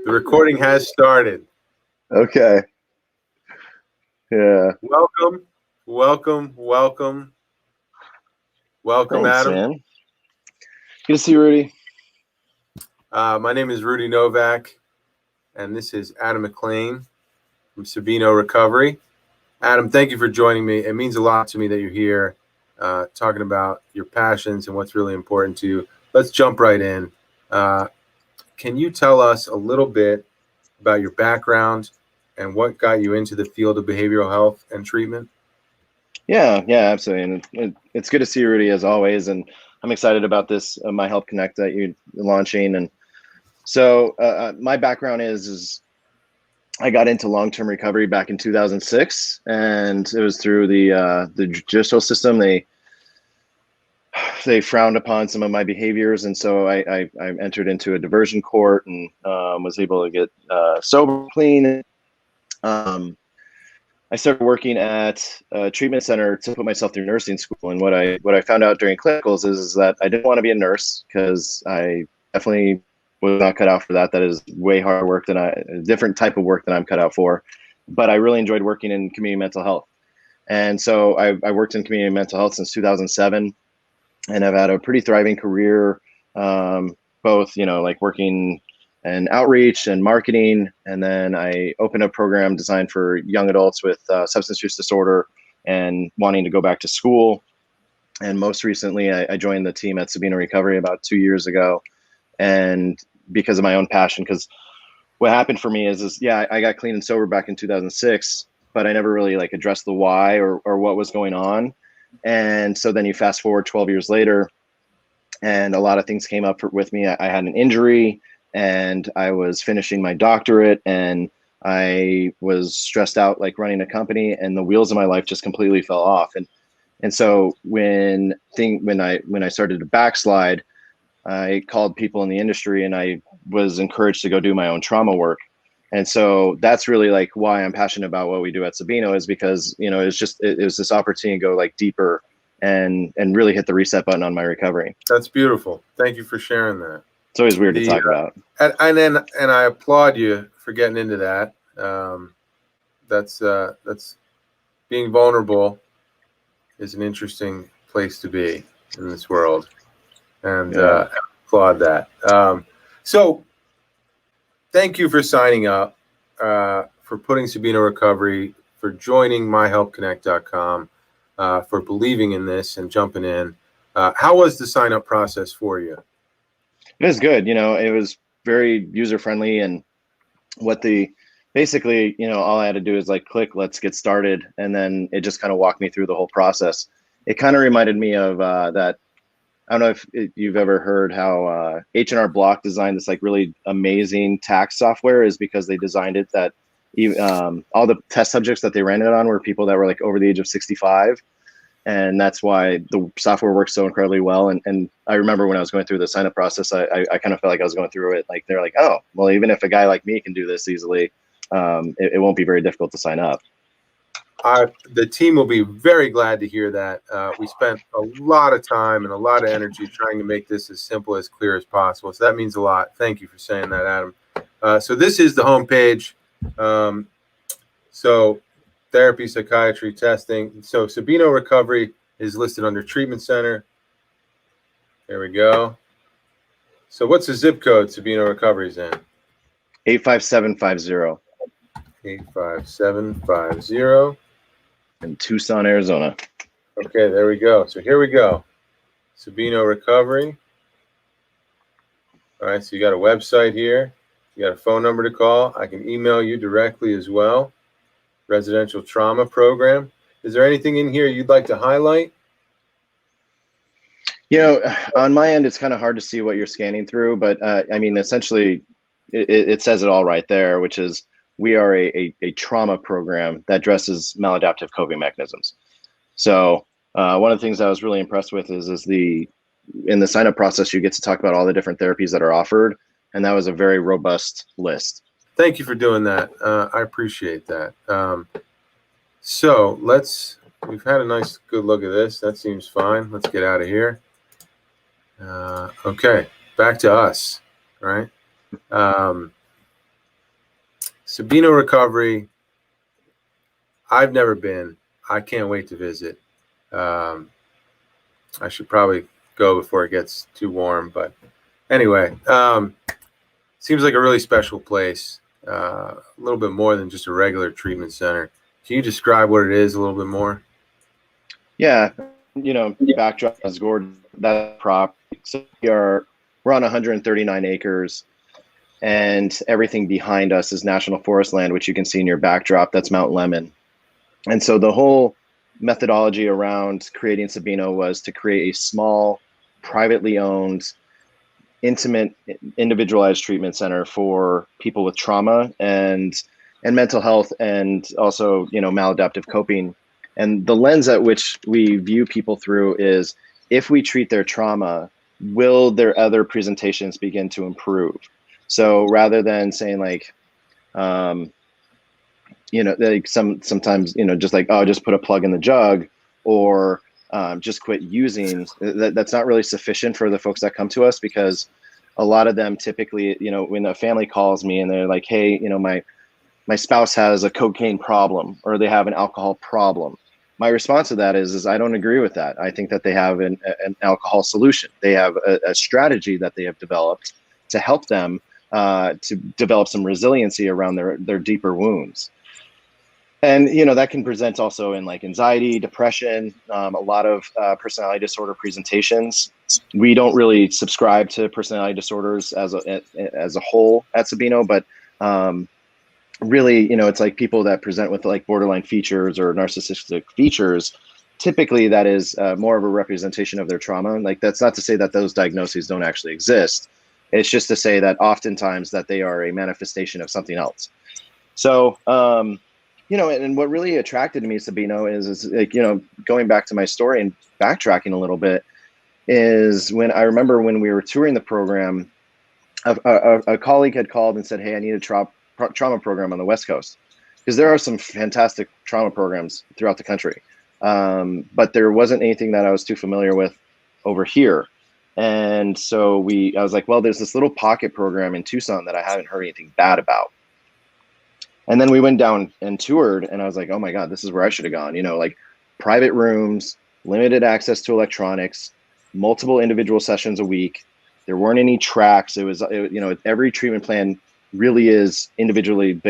The recording has started. Okay. Yeah. Welcome, Thanks, Adam. man. Good to see you, Rudy. My name is Rudy Novak, and this is Adam McLean from Sabino Recovery. Adam, thank you for joining me. It means a lot to me that you're here talking about your passions and what's really important to you. Let's jump right in. Can you tell us a little bit about your background and what got you into the field of behavioral health and treatment? Yeah, absolutely. And it's good to see you, Rudy, as always. And I'm excited about this, My Help Connect that you're launching. And so my background is I got into long-term recovery back in 2006, and it was through the judicial system. They frowned upon some of my behaviors, and so I entered into a diversion court and was able to get sober, clean. I started working at a treatment center to put myself through nursing school. And what I found out during clinicals is that I didn't want to be a nurse, because I definitely was not cut out for that. That is way harder work than a different type of work than I'm cut out for. But I really enjoyed working in community mental health. And so I worked in community mental health since 2007, and I've had a pretty thriving career, both, like working and outreach and marketing. And then I opened a program designed for young adults with substance use disorder and wanting to go back to school. And most recently, I joined the team at Sabino Recovery about 2 years ago. And because of my own passion, because what happened for me is I got clean and sober back in 2006, but I never really addressed the why or what was going on. And so then you fast forward 12 years later, and a lot of things came up with me. I had an injury, and I was finishing my doctorate, and I was stressed out running a company, and the wheels of my life just completely fell off. And so when I started to backslide, I called people in the industry, and I was encouraged to go do my own trauma work. And so that's really why I'm passionate about what we do at Sabino, is because it was this opportunity to go deeper and really hit the reset button on my recovery. That's beautiful. Thank you for sharing that. It's always weird to talk about. And I applaud you for getting into that. That's being vulnerable is an interesting place to be in this world, and I applaud that. So thank you for signing up, for putting Sabino Recovery, for joining myhelpconnect.com, for believing in this and jumping in. How was the sign-up process for you? It was good. It was very user-friendly, and basically, all I had to do is click, let's get started. And then it just kind of walked me through the whole process. It kind of reminded me of that. I don't know if you've ever heard how H&R Block designed this really amazing tax software, is because they designed it that all the test subjects that they ran it on were people that were over the age of 65. And that's why the software works so incredibly well. And I remember when I was going through the sign-up process, I kind of felt like I was going through it. They're like, oh, well, even if a guy like me can do this easily, it won't be very difficult to sign up. The team will be very glad to hear that. We spent a lot of time and a lot of energy trying to make this as simple, as clear as possible. So that means a lot. Thank you for saying that, Adam. So this is the homepage. So therapy, psychiatry, testing. So Sabino Recovery is listed under treatment center. There we go. So what's the zip code Sabino Recovery's in? 85750. 85750. In Tucson, Arizona. Okay, there we go. So here we go. Sabino Recovery. All right, so you got a website here. You got a phone number to call. I can email you directly as well. Residential trauma program. Is there anything in here you'd like to highlight? On my end, it's kind of hard to see what you're scanning through, but essentially, it says it all right there, which is we are a trauma program that addresses maladaptive coping mechanisms. So one of the things I was really impressed with is in the sign-up process, you get to talk about all the different therapies that are offered, and that was a very robust list. Thank you for doing that. I appreciate that. So we've had a nice, good look at this. That seems fine. Let's get out of here. Okay, back to us, right? Sabino Recovery, I've never been. I can't wait to visit. Um, I should probably go before it gets too warm, but anyway, seems like a really special place. A little bit more than just a regular treatment center. Can you describe what it is a little bit more? Yeah, backdrop is gorgeous. That prop. So we're on 139 acres, and everything behind us is national forest land, which you can see in your backdrop. That's Mount Lemmon. And so the whole methodology around creating Sabino was to create a small, privately owned, intimate, individualized treatment center for people with trauma and mental health, and also maladaptive coping. And the lens at which we view people through is, if we treat their trauma, will their other presentations begin to improve? So rather than saying like, like sometimes, just like, oh, just put a plug in the jug, or just quit using, that's not really sufficient for the folks that come to us, because a lot of them typically, when a family calls me and they're like, hey, my spouse has a cocaine problem, or they have an alcohol problem. My response to that is I don't agree with that. I think that they have an alcohol solution. They have a strategy that they have developed to help them to develop some resiliency around their deeper wounds. And that can present also in like anxiety, depression, a lot of personality disorder presentations. We don't really subscribe to personality disorders as a whole at Sabino, but really, it's like people that present with like borderline features or narcissistic features. Typically, that is more of a representation of their trauma. Like, that's not to say that those diagnoses don't actually exist. It's just to say that oftentimes that they are a manifestation of something else. So, and what really attracted me to Sabino is like, going back to my story and backtracking a little bit, is when I remember when we were touring the program, a colleague had called and said, hey, I need a trauma program on the West Coast, because there are some fantastic trauma programs throughout the country. But there wasn't anything that I was too familiar with over here. And so I was like, well, there's this little pocket program in Tucson that I haven't heard anything bad about. And then we went down and toured, and I was like, oh my God, this is where I should have gone. Like private rooms, limited access to electronics, multiple individual sessions a week. There weren't any tracks. It was, every treatment plan really is individually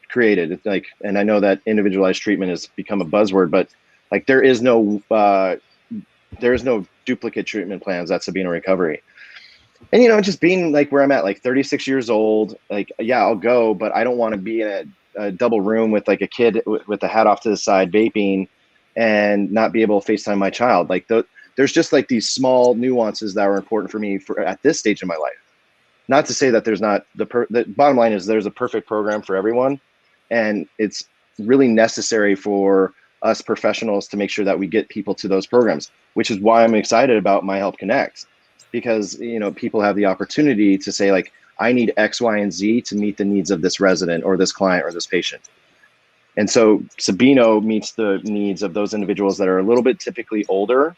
created. It's like, and I know that individualized treatment has become a buzzword, but like there is no duplicate treatment plans at Sabino Recovery. And just being like where I'm at, like 36 years old, like, yeah, I'll go, but I don't want to be in a double room with like a kid with the hat off to the side vaping and not be able to FaceTime my child. Like there's just like these small nuances that are important for me at this stage in my life. Not to say that there's not the bottom line is there's a perfect program for everyone, and it's really necessary for us professionals to make sure that we get people to those programs, which is why I'm excited about My Help Connect, because people have the opportunity to say like, I need X, Y, and Z to meet the needs of this resident or this client or this patient. And so Sabino meets the needs of those individuals that are a little bit typically older,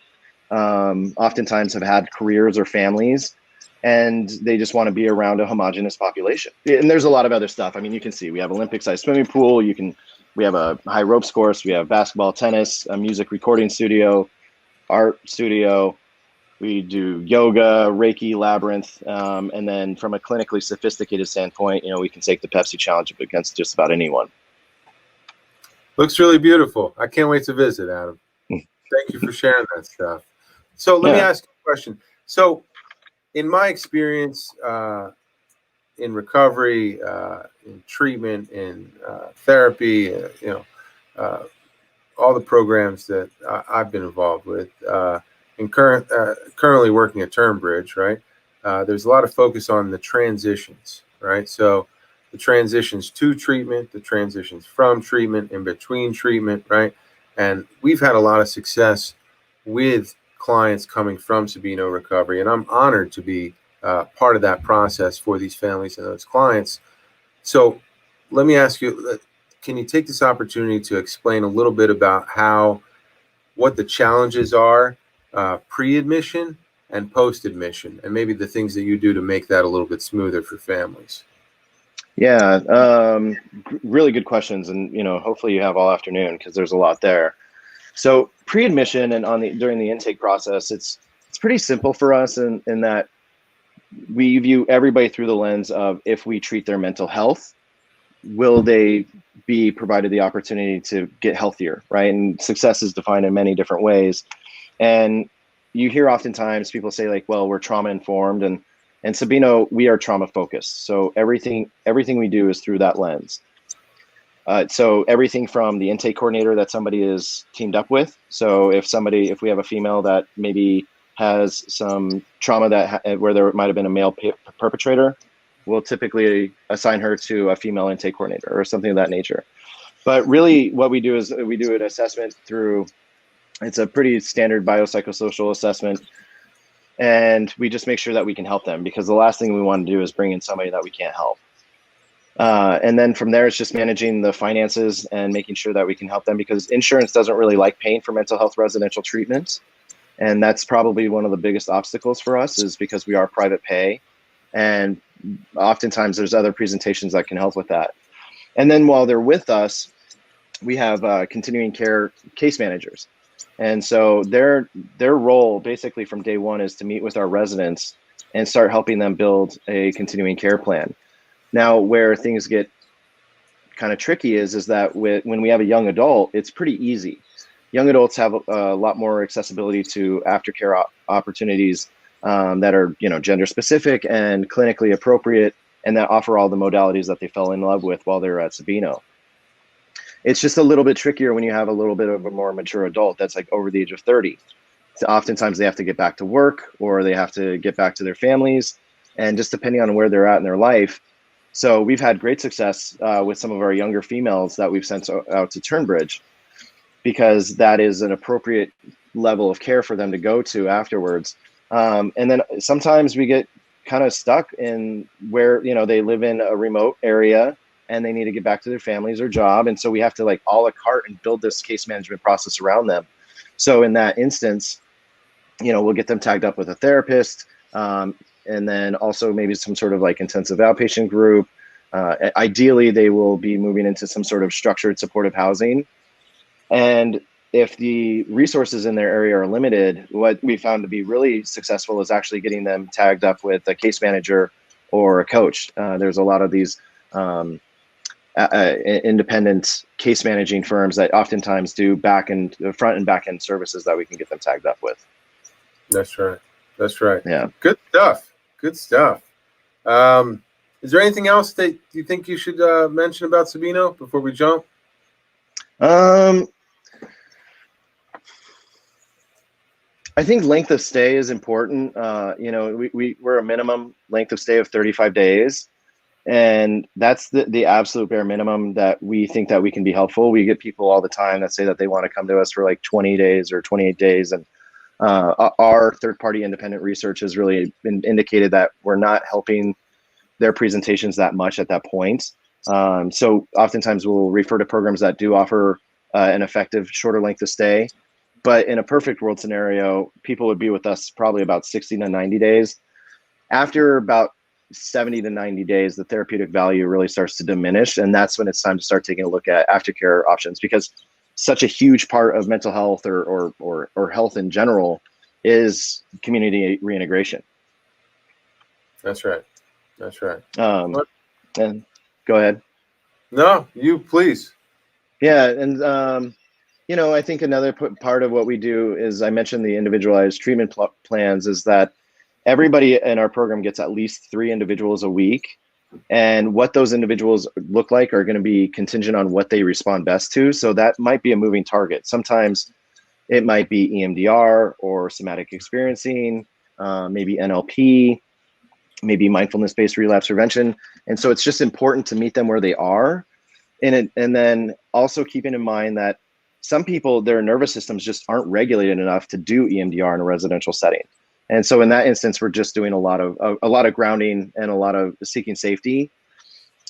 oftentimes have had careers or families, and they just want to be around a homogenous population. And there's a lot of other stuff. I mean, you can see we have Olympic-sized swimming pool. We have a high ropes course. We have basketball, tennis, a music recording studio, art studio. We do yoga, Reiki, labyrinth. And then from a clinically sophisticated standpoint, we can take the Pepsi challenge against just about anyone. Looks really beautiful. I can't wait to visit, Adam. Thank you for sharing that stuff. So let me ask you a question. So in my experience in recovery, in treatment, in therapy, all the programs that I've been involved with, and currently working at Turnbridge, right? There's a lot of focus on the transitions, right? So the transitions to treatment, the transitions from treatment, in between treatment, right? And we've had a lot of success with clients coming from Sabino Recovery, and I'm honored to be part of that process for these families and those clients. So let me ask you, can you take this opportunity to explain a little bit about what the challenges are pre-admission and post-admission, and maybe the things that you do to make that a little bit smoother for families? Yeah, really good questions, and hopefully you have all afternoon because there's a lot there. So pre-admission and during the intake process, it's pretty simple for us in that we view everybody through the lens of, if we treat their mental health, will they be provided the opportunity to get healthier, right? And success is defined in many different ways. And you hear oftentimes people say, like, well, we're trauma informed, and Sabino, we are trauma focused. So everything we do is through that lens. So everything from the intake coordinator that somebody is teamed up with. So if we have a female that maybe has some trauma where there might have been a male perpetrator, we'll typically assign her to a female intake coordinator or something of that nature. But really what we do is we do an assessment it's a pretty standard biopsychosocial assessment. And we just make sure that we can help them, because the last thing we want to do is bring in somebody that we can't help. And then from there, it's just managing the finances and making sure that we can help them, because insurance doesn't really like paying for mental health residential treatment. And that's probably one of the biggest obstacles for us, is because we are private pay. And oftentimes there's other presentations that can help with that. And then while they're with us, we have continuing care case managers. And so their role basically from day one is to meet with our residents and start helping them build a continuing care plan. Now, where things get kind of tricky is that when we have a young adult, it's pretty easy. Young adults have a lot more accessibility to aftercare opportunities that are, gender specific and clinically appropriate, and that offer all the modalities that they fell in love with while they were at Sabino. It's just a little bit trickier when you have a little bit of a more mature adult that's like over the age of 30. So oftentimes they have to get back to work, or they have to get back to their families, and just depending on where they're at in their life. So we've had great success with some of our younger females that we've sent out to Turnbridge, because that is an appropriate level of care for them to go to afterwards. And then sometimes we get kind of stuck in where, they live in a remote area and they need to get back to their families or job. And so we have to like a la carte and build this case management process around them. So in that instance, we'll get them tagged up with a therapist, and then also maybe some sort of like intensive outpatient group. Ideally, they will be moving into some sort of structured supportive housing. And if the resources in their area are limited, what we found to be really successful is actually getting them tagged up with a case manager or a coach. There's a lot of these independent case managing firms that oftentimes do front and back end services that we can get them tagged up with. That's right. Yeah. Good stuff. Is there anything else that you think you should mention about Sabino before we jump? I think length of stay is important. We're a minimum length of stay of 35 days. And that's the absolute bare minimum that we think that we can be helpful. We get people all the time that say that they want to come to us for like 20 days or 28 days. And our third-party independent research has really been indicated that we're not helping their presentations that much at that point. So oftentimes we'll refer to programs that do offer an effective shorter length of stay. But in a perfect world scenario, people would be with us probably about 60 to 90 days. After about 70 to 90 days, the therapeutic value really starts to diminish. And that's when it's time to start taking a look at aftercare options, because such a huge part of mental health or health in general is community reintegration. That's right. And go ahead. No, you please. Yeah. And, I think another part of what we do is, I mentioned the individualized treatment plans, is that everybody in our program gets at least 3 individuals a week. And what those individuals look like are going to be contingent on what they respond best to. So that might be a moving target. Sometimes it might be EMDR or somatic experiencing, maybe NLP, maybe mindfulness-based relapse prevention. And so it's just important to meet them where they are. And then also keeping in mind that some people, their nervous systems just aren't regulated enough to do EMDR in a residential setting. And so in that instance, we're just doing a lot of grounding and a lot of seeking safety.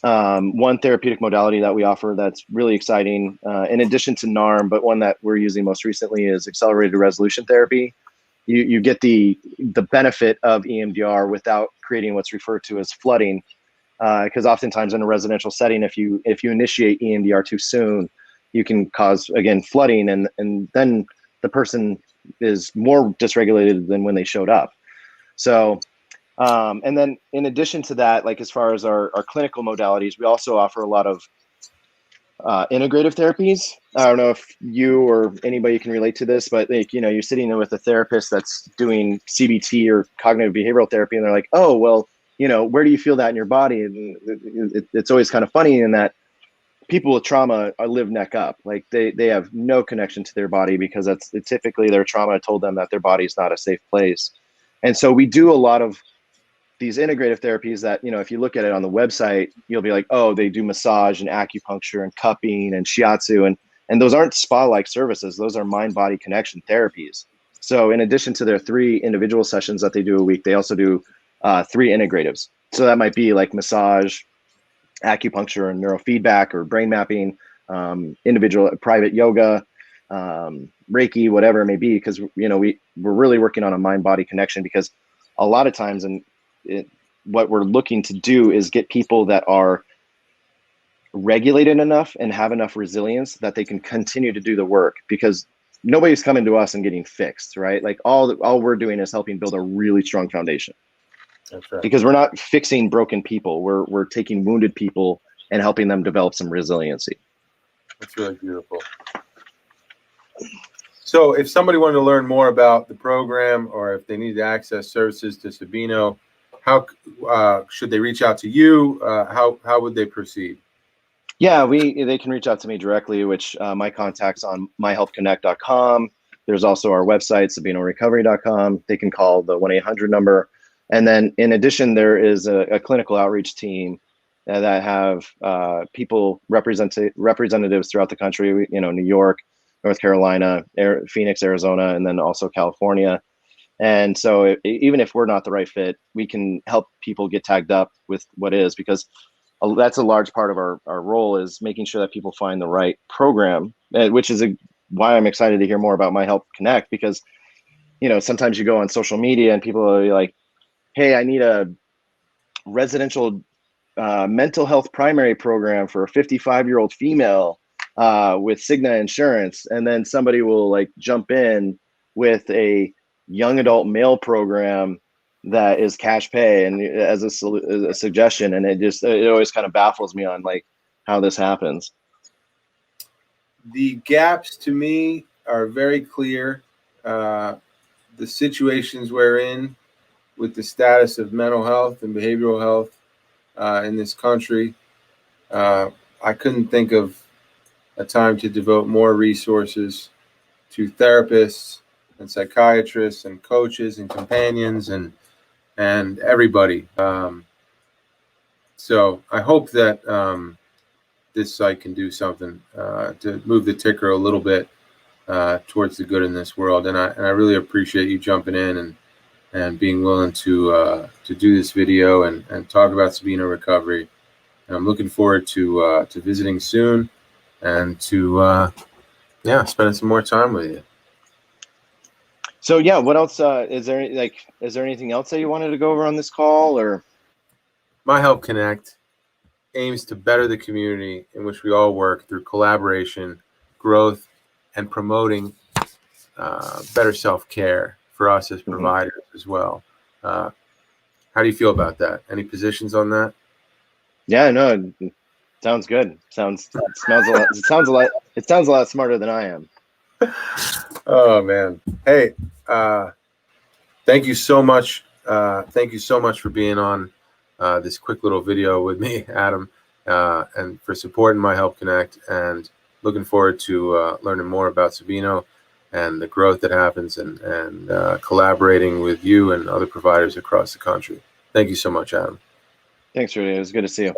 One therapeutic modality that we offer that's really exciting, in addition to NARM, but one that we're using most recently, is accelerated resolution therapy. You get the benefit of EMDR without creating what's referred to as flooding. because oftentimes in a residential setting, if you initiate EMDR too soon, you can cause, again, flooding, and then the person is more dysregulated than when they showed up. So, and then in addition to that, like as far as our clinical modalities, we also offer a lot of integrative therapies. I don't know if you or anybody can relate to this, but like, you know, you're sitting there with a therapist that's doing CBT or cognitive behavioral therapy, and they're like, oh, well, you know, where do you feel that in your body? And it's always kind of funny in that people with trauma live neck up. Like they have no connection to their body because typically their trauma told them that their body is not a safe place. And so we do a lot of these integrative therapies that, you know, if you look at it on the website, you'll be like, oh, they do massage and acupuncture and cupping and shiatsu. And those aren't spa-like services. Those are mind-body connection therapies. So in addition to their 3 individual sessions that they do a week, they also do 3 integratives. So that might be like massage, acupuncture and neurofeedback or brain mapping, individual private yoga, Reiki, whatever it may be, because, you know, we're really working on a mind-body connection, because a lot of times what we're looking to do is get people that are regulated enough and have enough resilience that they can continue to do the work, because nobody's coming to us and getting fixed, right? Like all we're doing is helping build a really strong foundation. That's right. Because we're not fixing broken people. We're taking wounded people and helping them develop some resiliency. That's really beautiful. So if somebody wanted to learn more about the program, or if they need to access services to Sabino, how should they reach out to you? How would they proceed? Yeah, they can reach out to me directly, which my contact's on myhealthconnect.com. There's also our website, sabinorecovery.com. They can call the 1-800 number. And then in addition, there is a clinical outreach team that have people representatives throughout the country, you know, New York, North Carolina, Phoenix, Arizona, and then also California. And so even if we're not the right fit, we can help people get tagged up with what is, because that's a large part of our role, is making sure that people find the right program, which is why I'm excited to hear more about My Health Connect, because, you know, sometimes you go on social media and people are like, hey, I need a residential mental health primary program for a 55-year-old female with Cigna insurance. And then somebody will like jump in with a young adult male program that is cash pay and as a suggestion. And it always kind of baffles me on like how this happens. The gaps to me are very clear. The situations we're in with the status of mental health and behavioral health in this country, I couldn't think of a time to devote more resources to therapists and psychiatrists and coaches and companions and everybody. So I hope that this site can do something to move the ticker a little bit towards the good in this world. And I really appreciate you jumping in and being willing to do this video and talk about Sabino recovery. And I'm looking forward to visiting soon and to spending some more time with you. So yeah, what else is there anything else that you wanted to go over on this call? Or My Health Connect aims to better the community in which we all work through collaboration, growth, and promoting better self-care for us as providers as well. How do you feel about that? Any positions on that? Yeah, no, it sounds good. It sounds a lot smarter than I am. Oh man. Hey, thank you so much. Thank you so much for being on this quick little video with me, Adam, and for supporting My Health Connect, and looking forward to learning more about Sabino and the growth that happens and collaborating with you and other providers across the country. Thank you so much, Adam. Thanks, Rudy. It was good to see you.